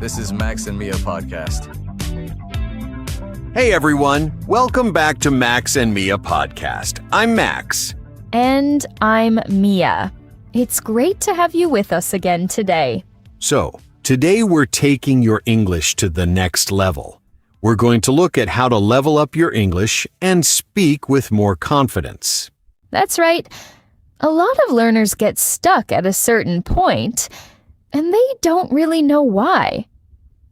This is Max and Mia podcast. Hey everyone, welcome back to Max and Mia podcast. I'm Max. And I'm Mia. It's great to have you with us again today. So, today we're taking your English to the next level. We're going to look at how to level up your English and speak with more confidence. That's right. A lot of learners get stuck at a certain point, and they don't really know why.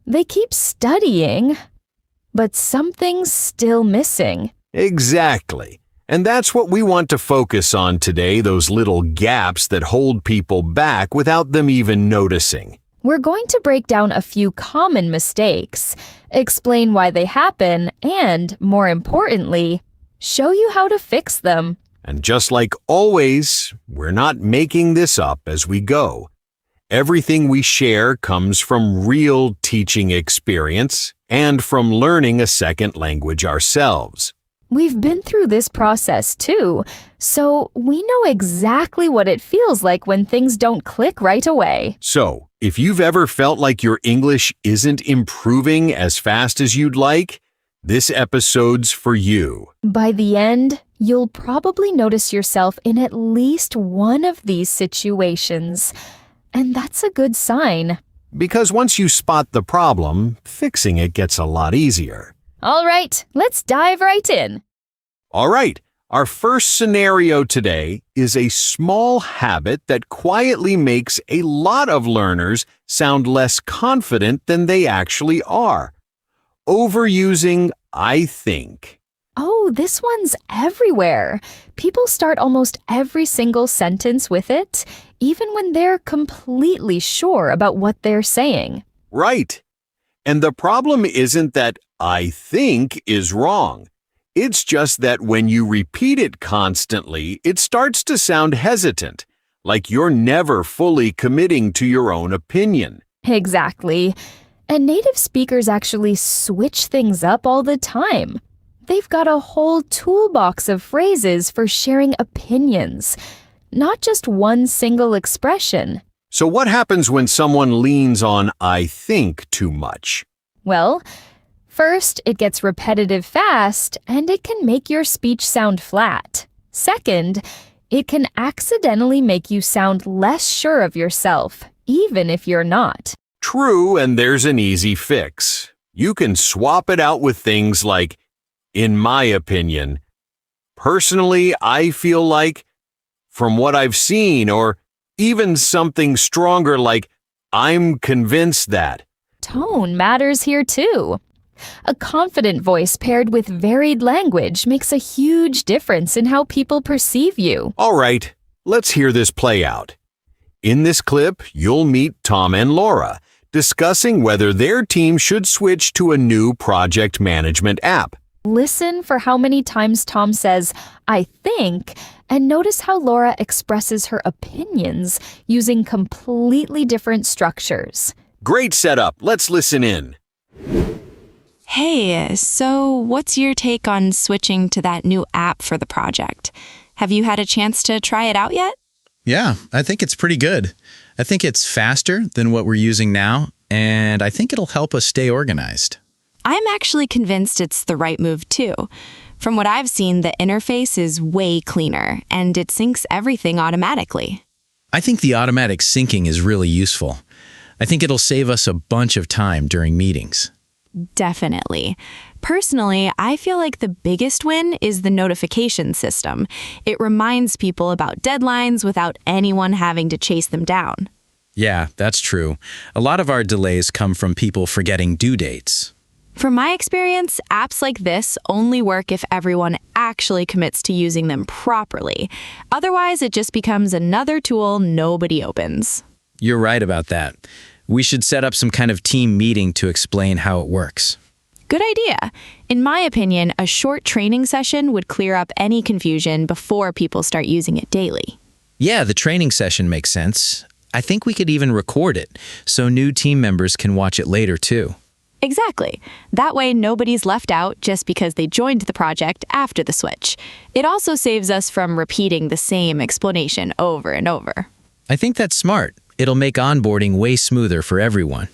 They keep studying, but something's still missing. Exactly. And that's what we want to focus on today, those little gaps that hold people back without them even noticing. We're going to break down a few common mistakes, explain why they happen, and, more importantly, show you how to fix them. And just like always, we're not making this up as we go. Everything we share comes from real teaching experience and from learning a second language ourselves. We've been through this process too, so we know exactly what it feels like when things don't click right away. So, if you've ever felt like your English isn't improving as fast as you'd like, this episode's for you. By the end, you'll probably notice yourself in at least one of these situations. And that's a good sign. Because once you spot the problem, fixing it gets a lot easier. All right, let's dive right in. All right, our first scenario today is a small habit that quietly makes a lot of learners sound less confident than they actually are. Overusing I think. Oh, this one's everywhere. People start almost every single sentence with it, even when they're completely sure about what they're saying. Right. And the problem isn't that I think is wrong. It's just that when you repeat it constantly, it starts to sound hesitant, like you're never fully committing to your own opinion. Exactly. And native speakers actually switch things up all the time. They've got a whole toolbox of phrases for sharing opinions, not just one single expression. So what happens when someone leans on I think too much? Well, first, it gets repetitive fast, and it can make your speech sound flat. Second, it can accidentally make you sound less sure of yourself, even if you're not. True, and there's an easy fix. You can swap it out with things like, in my opinion, personally, I feel like, from what I've seen, or even something stronger like, I'm convinced that. Tone matters here too. A confident voice paired with varied language makes a huge difference in how people perceive you. All right, let's hear this play out. In this clip, you'll meet Tom and Laura discussing whether their team should switch to a new project management app. Listen for how many times Tom says, I think, and notice how Laura expresses her opinions using completely different structures. Great setup. Let's listen in. Hey, so what's your take on switching to that new app for the project? Have you had a chance to try it out yet? Yeah, I think it's pretty good. I think it's faster than what we're using now, and I think it'll help us stay organized. I'm actually convinced it's the right move too. From what I've seen, the interface is way cleaner, and it syncs everything automatically. I think the automatic syncing is really useful. I think it'll save us a bunch of time during meetings. Definitely. Personally, I feel like the biggest win is the notification system. It reminds people about deadlines without anyone having to chase them down. Yeah, that's true. A lot of our delays come from people forgetting due dates. From my experience, apps like this only work if everyone actually commits to using them properly. Otherwise, it just becomes another tool nobody opens. You're right about that. We should set up some kind of team meeting to explain how it works. Good idea. In my opinion, a short training session would clear up any confusion before people start using it daily. Yeah, the training session makes sense. I think we could even record it so new team members can watch it later too. Exactly. That way, nobody's left out just because they joined the project after the switch. It also saves us from repeating the same explanation over and over. I think that's smart. It'll make onboarding way smoother for everyone.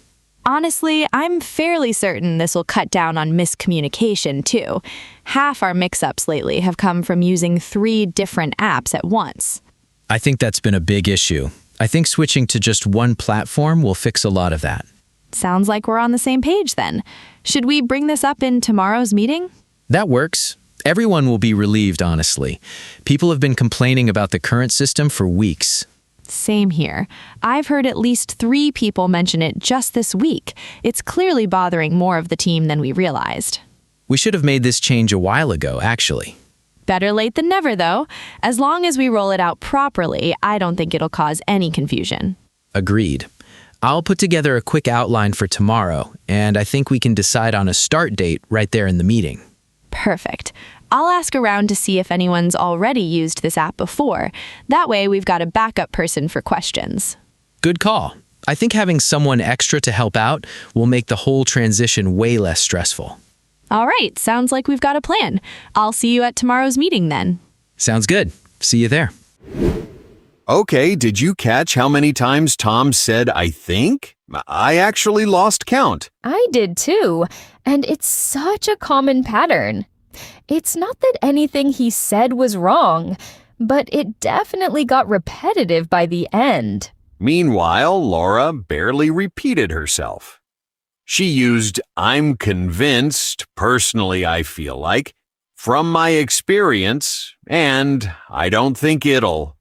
Honestly, I'm fairly certain this will cut down on miscommunication, too. Half our mix-ups lately have come from using 3 different apps at once. I think that's been a big issue. I think switching to just one platform will fix a lot of that. Sounds like we're on the same page then. Should we bring this up in tomorrow's meeting? That works. Everyone will be relieved, honestly. People have been complaining about the current system for weeks. Same here. I've heard at least 3 people mention it just this week. It's clearly bothering more of the team than we realized. We should have made this change a while ago, actually. Better late than never, though. As long as we roll it out properly, I don't think it'll cause any confusion. Agreed. I'll put together a quick outline for tomorrow, and I think we can decide on a start date right there in the meeting. Perfect. I'll ask around to see if anyone's already used this app before. That way, we've got a backup person for questions. Good call. I think having someone extra to help out will make the whole transition way less stressful. All right, sounds like we've got a plan. I'll see you at tomorrow's meeting then. Sounds good. See you there. Okay, did you catch how many times Tom said I think? I actually lost count. I did too, and it's such a common pattern. It's not that anything he said was wrong, but it definitely got repetitive by the end. Meanwhile, Laura barely repeated herself. She used I'm convinced, personally I feel like, from my experience, and I don't think it'll.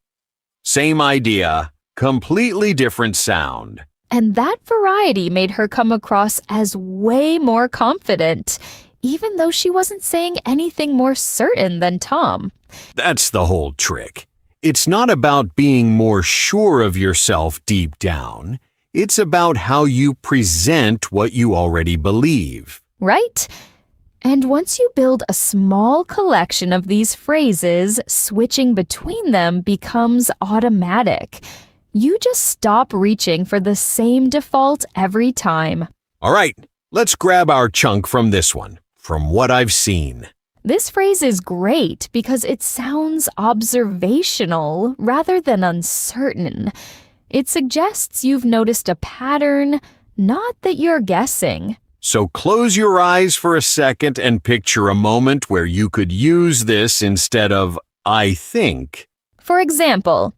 Same idea, completely different sound. And that variety made her come across as way more confident, even though she wasn't saying anything more certain than Tom. That's the whole trick. It's not about being more sure of yourself deep down. It's about how you present what you already believe. Right? And once you build a small collection of these phrases, switching between them becomes automatic. You just stop reaching for the same default every time. All right, let's grab our chunk from this one. From what I've seen. This phrase is great because it sounds observational rather than uncertain. It suggests you've noticed a pattern, not that you're guessing. So close your eyes for a second and picture a moment where you could use this instead of I think. For example,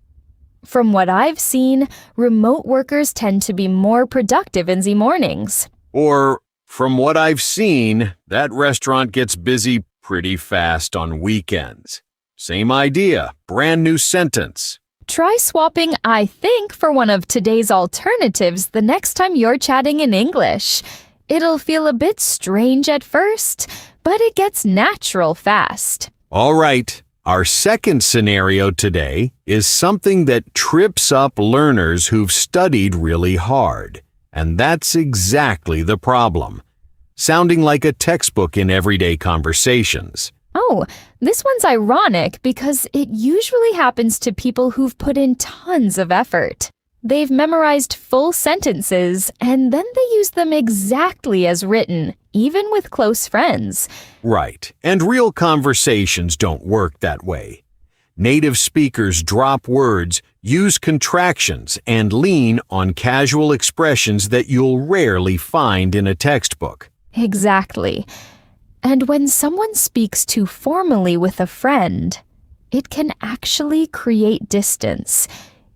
from what I've seen, remote workers tend to be more productive in the mornings. Or, from what I've seen, that restaurant gets busy pretty fast on weekends. Same idea, brand new sentence. Try swapping I think for one of today's alternatives the next time you're chatting in English. It'll feel a bit strange at first, but it gets natural fast. All right, our second scenario today is something that trips up learners who've studied really hard. And that's exactly the problem. Sounding like a textbook in everyday conversations. Oh, this one's ironic because it usually happens to people who've put in tons of effort. They've memorized full sentences and then they use them exactly as written, even with close friends. Right, and real conversations don't work that way. Native speakers drop words, use contractions, and lean on casual expressions that you'll rarely find in a textbook. Exactly. And when someone speaks too formally with a friend, it can actually create distance,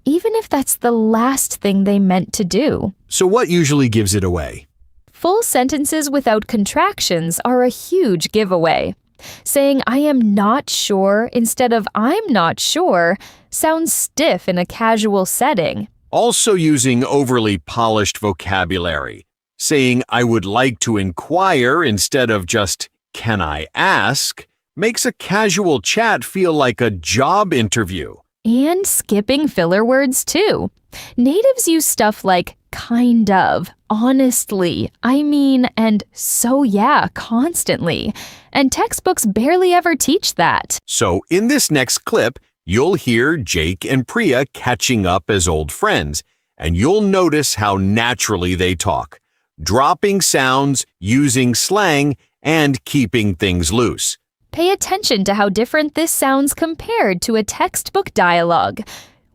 even if that's the last thing they meant to do. So what usually gives it away? Full sentences without contractions are a huge giveaway. Saying I am not sure instead of I'm not sure sounds stiff in a casual setting. Also using overly polished vocabulary. Saying I would like to inquire instead of just can I ask makes a casual chat feel like a job interview. And skipping filler words too. Natives use stuff like kind of, honestly, I mean, and so yeah, constantly. And textbooks barely ever teach that. So in this next clip, you'll hear Jake and Priya catching up as old friends, and you'll notice how naturally they talk, dropping sounds, using slang, and keeping things loose. Pay attention to how different this sounds compared to a textbook dialogue.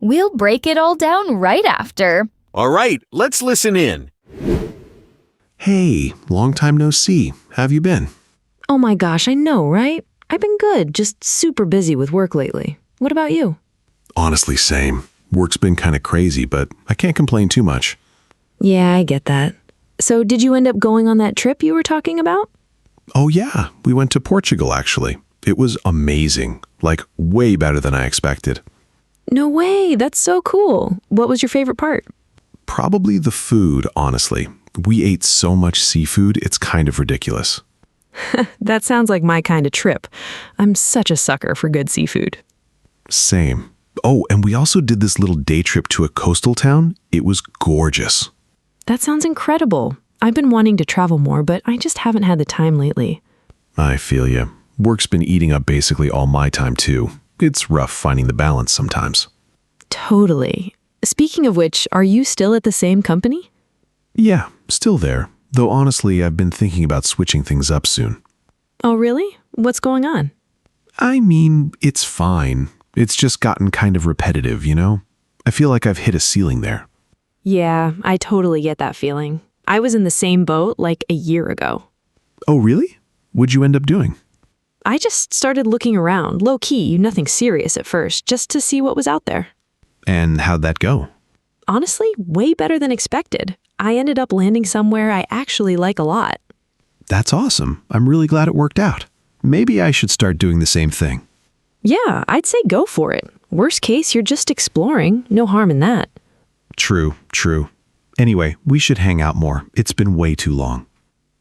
We'll break it all down right after. All right, let's listen in. Hey, long time no see. Have you been? Oh my gosh, I know, right? I've been good, just super busy with work lately. What about you? Honestly, same. Work's been kind of crazy, but I can't complain too much. Yeah, I get that. So did you end up going on that trip you were talking about? Oh yeah, we went to Portugal actually. It was amazing, like way better than I expected. No way, that's so cool. What was your favorite part? Probably the food, honestly. We ate so much seafood, it's kind of ridiculous. That sounds like my kind of trip. I'm such a sucker for good seafood. Same. Oh, and we also did this little day trip to a coastal town. It was gorgeous. That sounds incredible. I've been wanting to travel more, but I just haven't had the time lately. I feel ya. Work's been eating up basically all my time too. It's rough finding the balance sometimes. Totally. Speaking of which, are you still at the same company? Yeah, still there. Though honestly, I've been thinking about switching things up soon. Oh, really? What's going on? I mean, it's fine. It's just gotten kind of repetitive, you know? I feel like I've hit a ceiling there. Yeah, I totally get that feeling. I was in the same boat like a year ago. Oh, really? What'd you end up doing? I just started looking around, low-key, nothing serious at first, just to see what was out there. And how'd that go? Honestly, way better than expected. I ended up landing somewhere I actually like a lot. That's awesome. I'm really glad it worked out. Maybe I should start doing the same thing. Yeah, I'd say go for it. Worst case, you're just exploring. No harm in that. True. Anyway, we should hang out more. It's been way too long.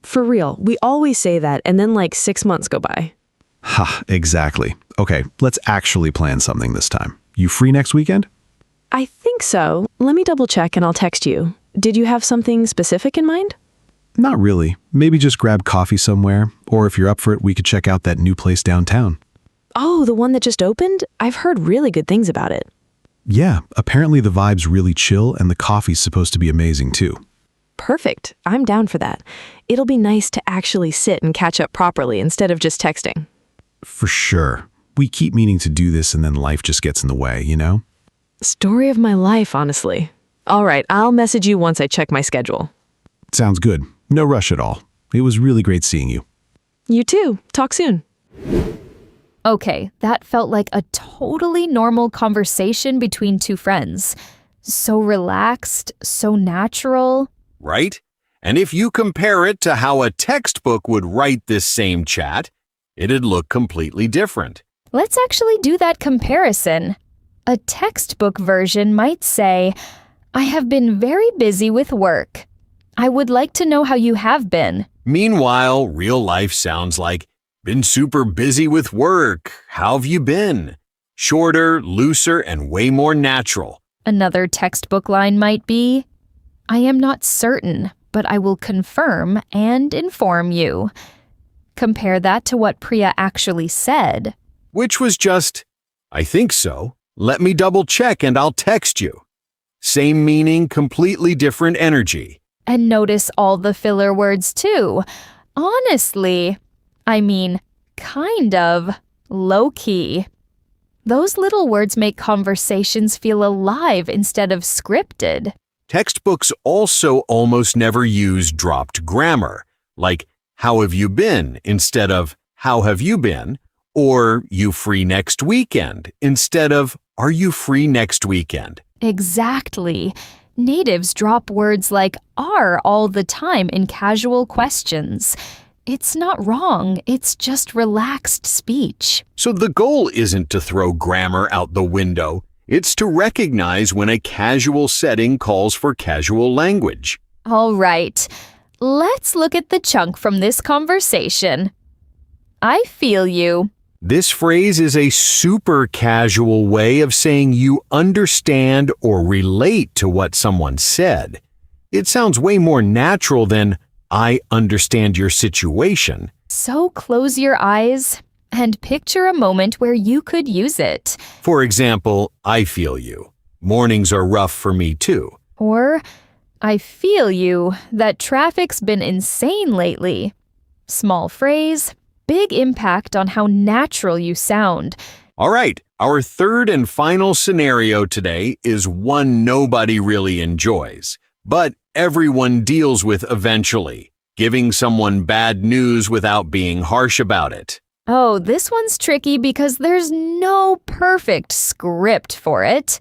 For real, we always say that, and then like 6 months go by. Ha, exactly. Okay, let's actually plan something this time. You free next weekend? I think so. Let me double check and I'll text you. Did you have something specific in mind? Not really. Maybe just grab coffee somewhere, or if you're up for it, we could check out that new place downtown. Oh, the one that just opened? I've heard really good things about it. Yeah, apparently the vibe's really chill and the coffee's supposed to be amazing too. Perfect. I'm down for that. It'll be nice to actually sit and catch up properly instead of just texting. For sure. We keep meaning to do this and then life just gets in the way, you know? Story of my life, honestly. All right, I'll message you once I check my schedule. Sounds good. No rush at all. It was really great seeing you. You too. Talk soon. Okay, that felt like a totally normal conversation between two friends. So relaxed, so natural. Right? And if you compare it to how a textbook would write this same chat, it'd look completely different. Let's actually do that comparison. A textbook version might say, I have been very busy with work. I would like to know how you have been. Meanwhile, real life sounds like, been super busy with work. How have you been? Shorter, looser, and way more natural. Another textbook line might be, I am not certain, but I will confirm and inform you. Compare that to what Priya actually said. Which was just, I think so. Let me double check and I'll text you. Same meaning, completely different energy. And notice all the filler words too. Honestly, I mean, kind of, low-key. Those little words make conversations feel alive instead of scripted. Textbooks also almost never use dropped grammar, like how have you been instead of how have you been, or you free next weekend instead of are you free next weekend? Exactly. Natives drop words like are all the time in casual questions. It's not wrong, it's just relaxed speech. So the goal isn't to throw grammar out the window. It's to recognize when a casual setting calls for casual language. All right, let's look at the chunk from this conversation. I feel you. This phrase is a super casual way of saying you understand or relate to what someone said. It sounds way more natural than I understand your situation. So close your eyes and picture a moment where you could use it. For example, I feel you. Mornings are rough for me too. Or, I feel you that traffic's been insane lately. Small phrase, big impact on how natural you sound. All right, our third and final scenario today is one nobody really enjoys, but everyone deals with eventually. giving someone bad news without being harsh about it. Oh, this one's tricky because there's no perfect script for it.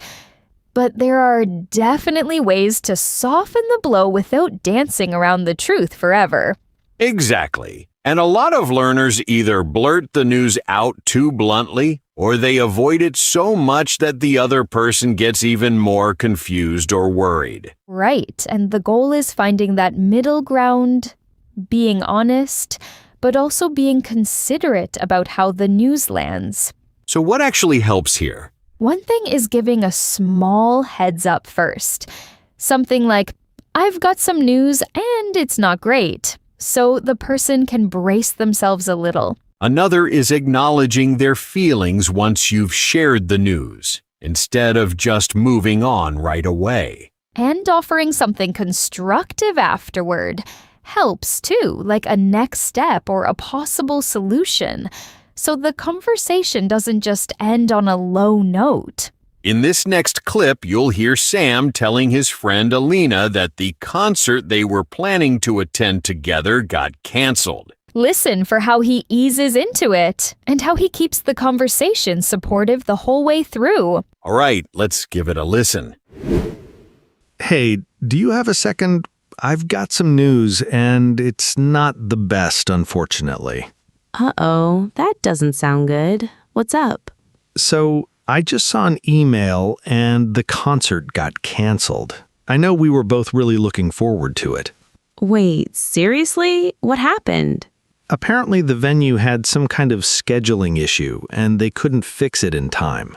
But there are definitely ways to soften the blow without dancing around the truth forever. Exactly. And a lot of learners either blurt the news out too bluntly, or they avoid it so much that the other person gets even more confused or worried. Right, and the goal is finding that middle ground, being honest, but also being considerate about how the news lands. So what actually helps here? One thing is giving a small heads up first. Something like, I've got some news and it's not great, so the person can brace themselves a little. Another is acknowledging their feelings once you've shared the news, instead of just moving on right away. And offering something constructive afterward helps too, like a next step or a possible solution, so the conversation doesn't just end on a low note. In this next clip, you'll hear Sam telling his friend Alina that the concert they were planning to attend together got canceled. Listen for how he eases into it and how he keeps the conversation supportive the whole way through. All right, let's give it a listen. Hey, do you have a second? I've got some news, and it's not the best, unfortunately. Uh-oh, that doesn't sound good. What's up? So, I just saw an email, and the concert got canceled. I know we were both really looking forward to it. Wait, seriously? What happened? Apparently, the venue had some kind of scheduling issue, and they couldn't fix it in time.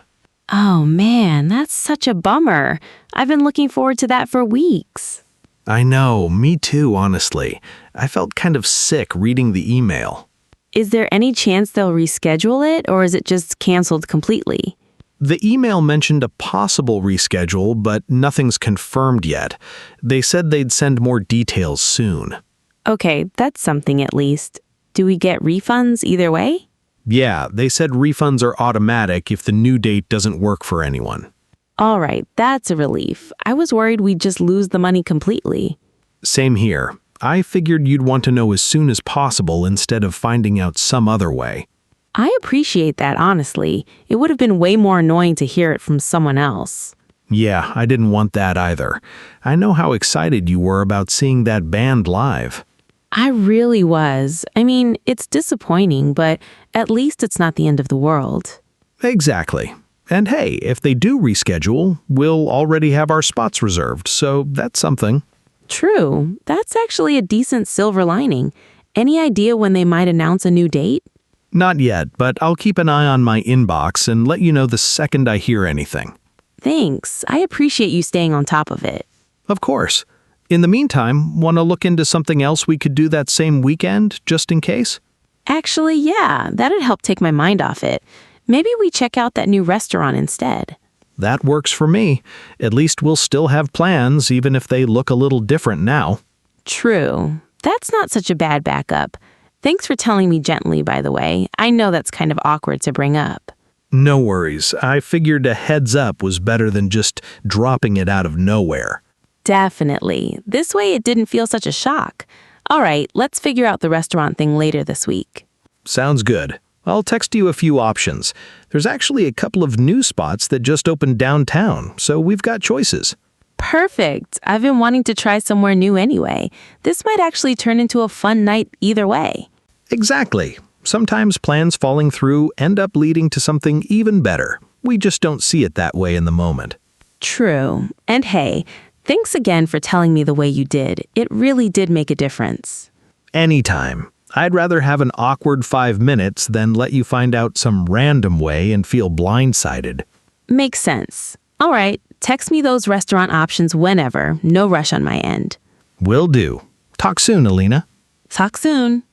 Oh man, that's such a bummer. I've been looking forward to that for weeks. I know, me too, honestly. I felt kind of sick reading the email. Is there any chance they'll reschedule it, or is it just canceled completely? The email mentioned a possible reschedule, but nothing's confirmed yet. They said they'd send more details soon. Okay, that's something at least. Do we get refunds either way? Yeah, they said refunds are automatic if the new date doesn't work for anyone. All right, that's a relief. I was worried we'd just lose the money completely. Same here. I figured you'd want to know as soon as possible instead of finding out some other way. I appreciate that, honestly. It would have been way more annoying to hear it from someone else. Yeah, I didn't want that either. I know how excited you were about seeing that band live. I really was. I mean, it's disappointing, but at least it's not the end of the world. Exactly. And hey, if they do reschedule, we'll already have our spots reserved, so that's something. True. That's actually a decent silver lining. Any idea when they might announce a new date? Not yet, but I'll keep an eye on my inbox and let you know the second I hear anything. Thanks. I appreciate you staying on top of it. Of course. In the meantime, want to look into something else we could do that same weekend, just in case? Actually, yeah, that'd help take my mind off it. Maybe we check out that new restaurant instead. That works for me. At least we'll still have plans, even if they look a little different now. True. That's not such a bad backup. Thanks for telling me gently, by the way. I know that's kind of awkward to bring up. No worries. I figured a heads up was better than just dropping it out of nowhere. Definitely. This way it didn't feel such a shock. All right, let's figure out the restaurant thing later this week. Sounds good. I'll text you a few options. There's actually a couple of new spots that just opened downtown, so we've got choices. Perfect. I've been wanting to try somewhere new anyway. This might actually turn into a fun night either way. Exactly. Sometimes plans falling through end up leading to something even better. We just don't see it that way in the moment. True. And hey, thanks again for telling me the way you did. It really did make a difference. Anytime. I'd rather have an awkward 5 minutes than let you find out some random way and feel blindsided. Makes sense. All right, text me those restaurant options whenever. No rush on my end. Will do. Talk soon, Alina. Talk soon.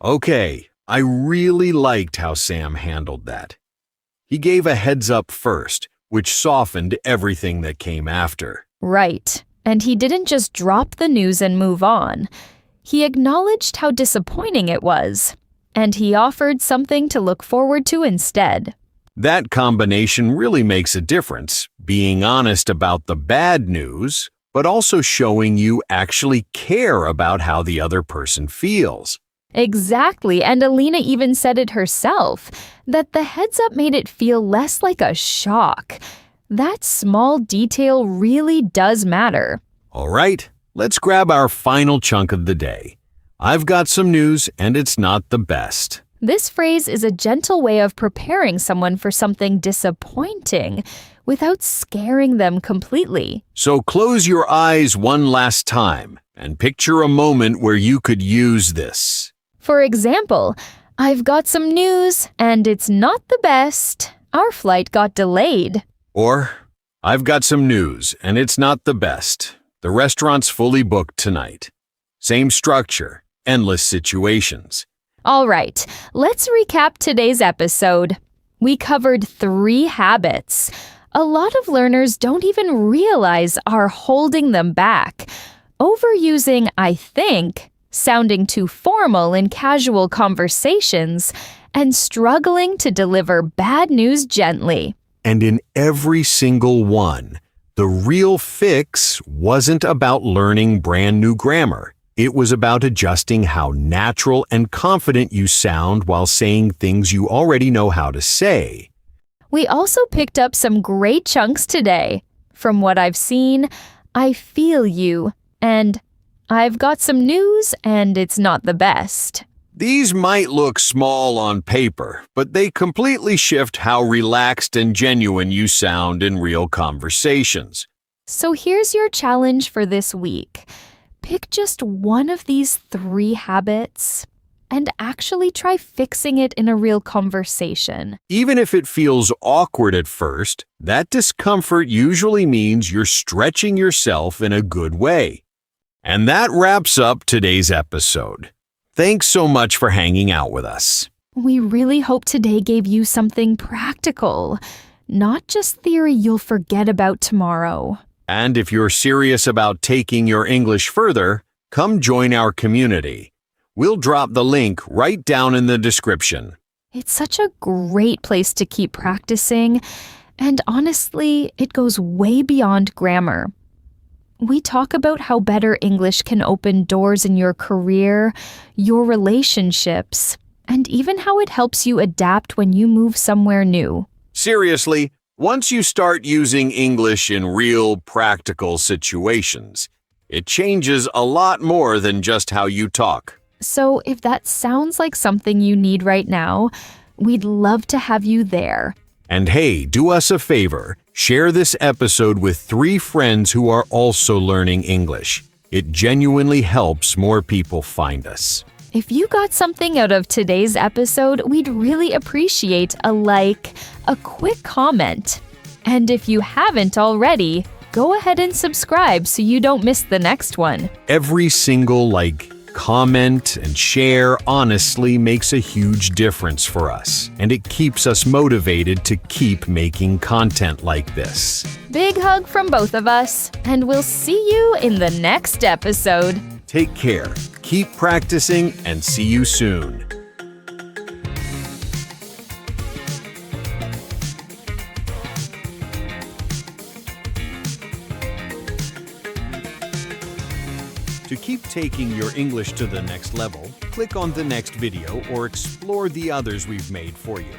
Okay, I really liked how Sam handled that. He gave a heads up first, which softened everything that came after. Right. And he didn't just drop the news and move on. He acknowledged how disappointing it was, and he offered something to look forward to instead. That combination really makes a difference, being honest about the bad news, but also showing you actually care about how the other person feels. Exactly, and Alina even said it herself, that the heads up made it feel less like a shock. That small detail really does matter. All right, let's grab our final chunk of the day. I've got some news, and it's not the best. This phrase is a gentle way of preparing someone for something disappointing without scaring them completely. So close your eyes one last time and picture a moment where you could use this. For example, I've got some news and it's not the best. Our flight got delayed. Or, I've got some news and it's not the best. The restaurant's fully booked tonight. Same structure, endless situations. All right, let's recap today's episode. We covered 3 habits. A lot of learners don't even realize are holding them back. Overusing I think, sounding too formal in casual conversations, and struggling to deliver bad news gently. And in every single one, the real fix wasn't about learning brand new grammar. It was about adjusting how natural and confident you sound while saying things you already know how to say. We also picked up some great chunks today. From what I've seen, I feel you, and I've got some news and it's not the best. These might look small on paper, but they completely shift how relaxed and genuine you sound in real conversations. So here's your challenge for this week. Pick just one of these 3 habits and actually try fixing it in a real conversation. Even if it feels awkward at first, that discomfort usually means you're stretching yourself in a good way. And that wraps up today's episode. Thanks so much for hanging out with us. We really hope today gave you something practical, not just theory you'll forget about tomorrow. And if you're serious about taking your English further, come join our community. We'll drop the link right down in the description. It's such a great place to keep practicing, and honestly, it goes way beyond grammar. We talk about how better English can open doors in your career, your relationships, and even how it helps you adapt when you move somewhere new. Seriously, once you start using English in real, practical situations, it changes a lot more than just how you talk. So if that sounds like something you need right now, we'd love to have you there. And hey, do us a favor. Share this episode with 3 friends who are also learning English. It genuinely helps more people find us. If you got something out of today's episode, we'd really appreciate a like, a quick comment. And if you haven't already, go ahead and subscribe so you don't miss the next one. Every single like, comment, and share honestly makes a huge difference for us, and it keeps us motivated to keep making content like this. Big hug from both of us, and we'll see you in the next episode. Take care, keep practicing, and see you soon. To keep taking your English to the next level, click on the next video or explore the others we've made for you.